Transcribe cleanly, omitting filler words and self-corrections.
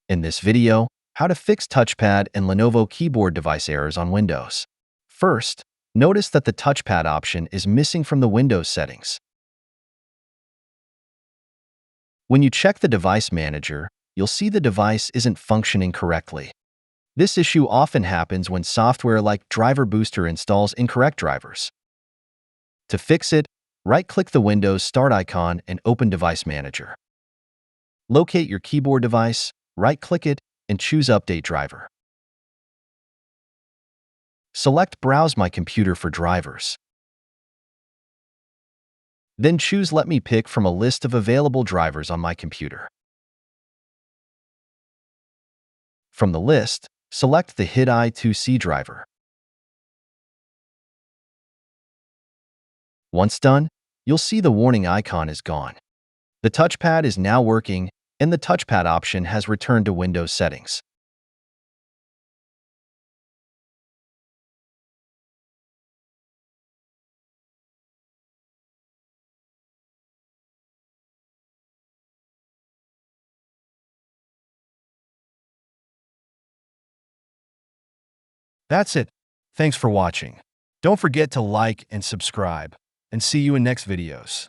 In this video, how to fix Touchpad and Lenovo keyboard device errors on Windows. First, notice that the Touchpad option is missing from the Windows settings. When you check the device manager, you'll see the device isn't functioning correctly. This issue often happens when software like Driver Booster installs incorrect drivers. To fix it, right-click the Windows Start icon and open Device Manager. Locate your keyboard device, right-click it, and choose Update Driver. Select Browse My Computer for drivers. Then choose Let me pick from a list of available drivers on my computer. From the list, select the HID I2C driver. Once done, you'll see the warning icon is gone. The touchpad is now working, and the touchpad option has returned to Windows settings. That's it. Thanks for watching. Don't forget to like and subscribe, and see you in next videos.